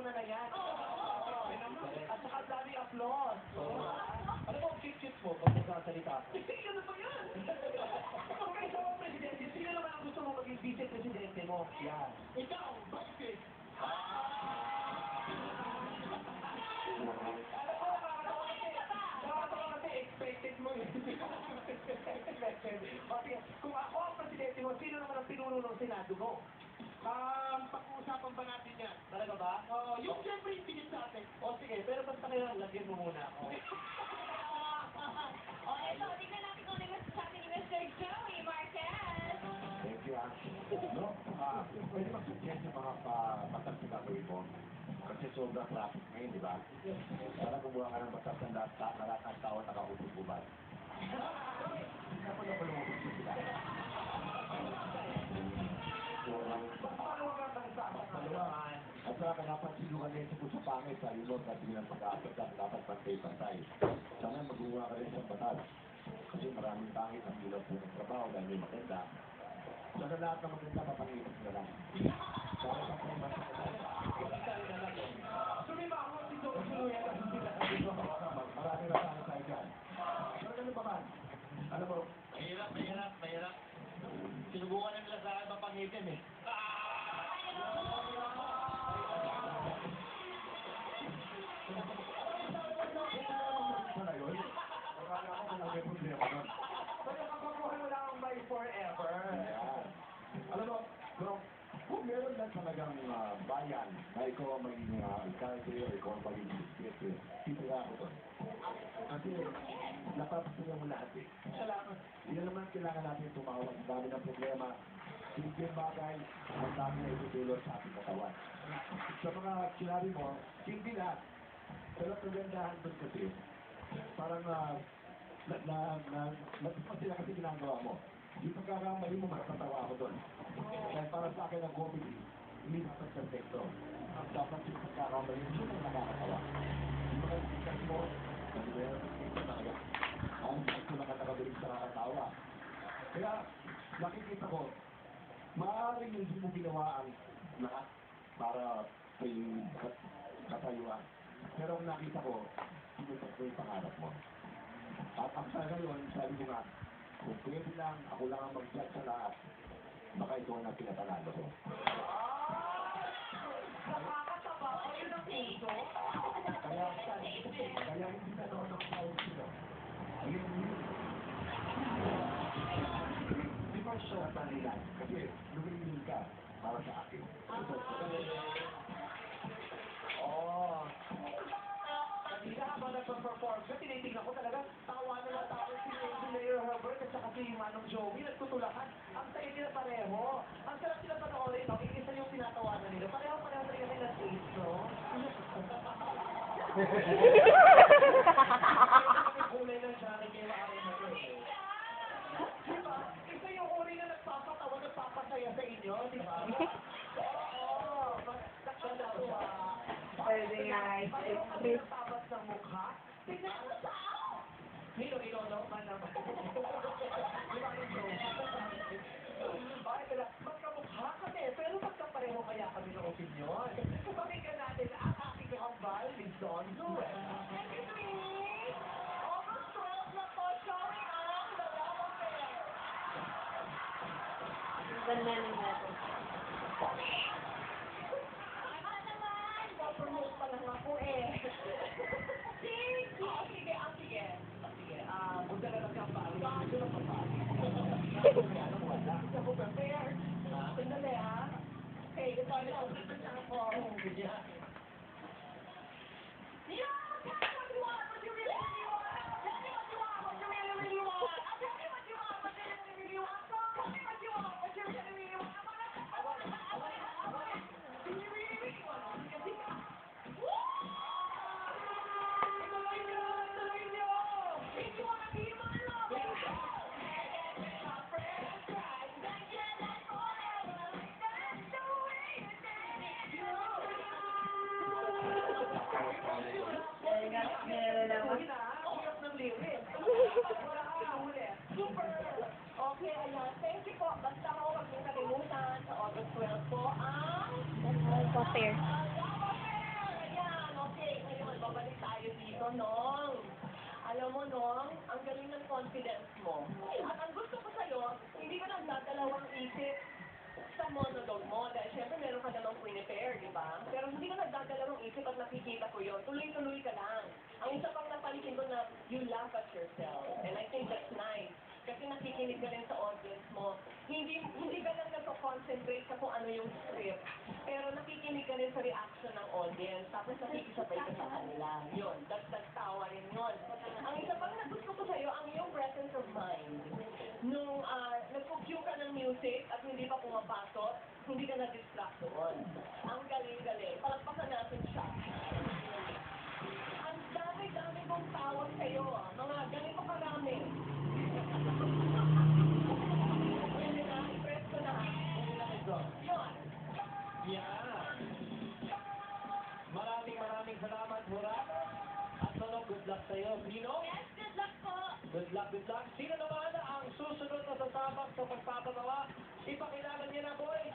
una na yan. At saka dami applause. Ano ba ang cute-cute mo pag nagsasalita ka? Ano ba yan? Okay, so presidente, sino naman ang gusto mo maging vice-presidente mo? Yan. Ikaw, bakit? Expected mo yun. Kung ako ang presidente mo, sino naman ang pinuno ng Senado mo? Pag-uusapan ba natin yan? Talaga ba? Yung siyempre yung tingin sa atin. Sige, pero basta kayo, lagyan mo muna ako. Eto, tingnan natin kung ano yung masasabi ni Mr. Joey Marquez. Thank you, no? Pwede mag-suggest yung mga batas na gagawin mo. Kasi sobrang traffic ngayon, di ba? Sana kumuha ka ng batas ng lahat ng tao nakahubog-hubad. Ako na pala mo sila. At saka napansin nyo kanina po sa pangit sa ilog at bilang pag-aasap dapat pantay-pantay. Sana magawa ka rin sa batas. Kasi maraming pangit ang ilog po ng trabaho dahil may maganda. Sana lahat ng maganda papangipas na lang. Para sa kong matapos. Sumimangot si Joe Suluyan at hindi na dito. Maraming nasana tayo dyan. Pero ganun pa man. Alam mo, Mahirap. Sinubukan na nila sa akin mapangitin eh. sana yun. Akala ko kung may problema nun. Pero kapakuha mo lang ang by forever. Ayan. Alam mo, bro, kung meron lang talagang bayan na ikaw ang maging alkalde o ikaw ang maging presidente, titira ako doon. Kasi napapasaya mo lahat eh. Salamat. Yan naman kailangan natin tumawag. Ang dami ng problema. Simpleng bagay, ang dami na itutulot sa ating katawan. Sa mga sinabi mo, simple lahat. Pero kagandahan doon kasi, parang nagpas sila kasi ginagawa mo. Yung pagkakamali mo, matatawa ako doon. Dahil para sa akin ang comedy, hindi dapat perfecto. Dapat yung pagkakamali mo, yun ang nakakatawa. Yung mga sikas mo, hindi ba yan, ito talaga. Ang gusto na nakakabilig sa nakakatawa. Kaya, nakikita ko, maaaring hindi mo ginawa ang lahat para may katayuan. Pero ang nakita ko, sinutag ko yung pangarap mo. At ang sa ngayon, sabi ko nga, kung pwede lang, ako lang ang mag-judge sa lahat, baka ito ang pinapanalo ko. Nakakatawa ko yun ang puso. Kaya hindi na naman ako tawag sila. Di ba siya panilan? Kasi lumilin ka para sa akin. Kanina habang nagpa-perform ka, tinitingnan ko talaga, tawa na lang tao si Mayor Herbert at saka si Manong Joey, nagtutulakan. Ang tayo nila pareho. Ang sarap sila panoorin, no? Isa yung tinatawanan nila. Pareho-pareho tayo kayo na stage, no? Kulay ng Johnny kayo maaari na ito, eh. Diba? Isa yung uri na nagpapatawa, nagpapasaya sa inyo, di ba? Oo. Nakakatawa. Pwede nga, Pareho kami nagtabas ng mukha. Tingnan mo sa ako! Nino, ikaw naman naman. Di ba yung joke? Bakit kaya, magkamukha kami, pero magkapareho kaya kami ng opinyon. Pakinggan natin ang aking kakambal, Miss Dawn Lewis. August 12 na po, showing ang dalawang pair. Ganda ng natin. Promote pa lang ako eh. Sige. Punta na lang ka pa. Gusto na pa pa. Gusto ko prepare. Sandali ha. Okay, ito na ako. Ganyan. What you want, what you really want. Tell me what you want, what you really want. Tell me what you want, what you really want. Tell me what you want, what you really want. Okay, ayan. Thank you po. Basta ako huwag mong kalimutan sa August 12 po ang... Fair. babalik tayo dito, Nong. Alam mo, Nong, ang galing ng confidence mo. At ang gusto ko sa'yo, hindi ka nagdadalawang isip sa monologue mo. Dahil syempre meron ka namang prepare, di ba? Pero hindi ka nagdadalawang isip at nakikita ko yun. Tuloy-tuloy ka lang. Ang isa pang napansin ko na you laugh at yourself. And I think that's nice. Kasi nakikinig ka rin sa audience mo. Hindi ka lang nagko-concentrate sa kung ano yung script. Pero nakikinig ka rin sa reaction ng audience. Tapos nakikisabay ka sa kanila. Yun, that's tawa rin yun. Ang isa pang nagusto ko sa'yo, ang iyong presence of mind. Nung nagpo-cue ka ng music at hindi pa pumapasok, hindi ka na-distract doon. Ang galing-galing. Palagpasan natin siya. Ang dami-dami kong tawag sa'yo. Mga ganito karami. Pwede na, i-press ko na. Pwede na ito. Yun. Yan. Maraming salamat, Hura. At Nono, good luck sa'yo. Sino? Yes, good luck po. Good luck, good luck. Sino naman ang susunod na sasabak sa pagpapagawa? Ipakilala niya na, boys.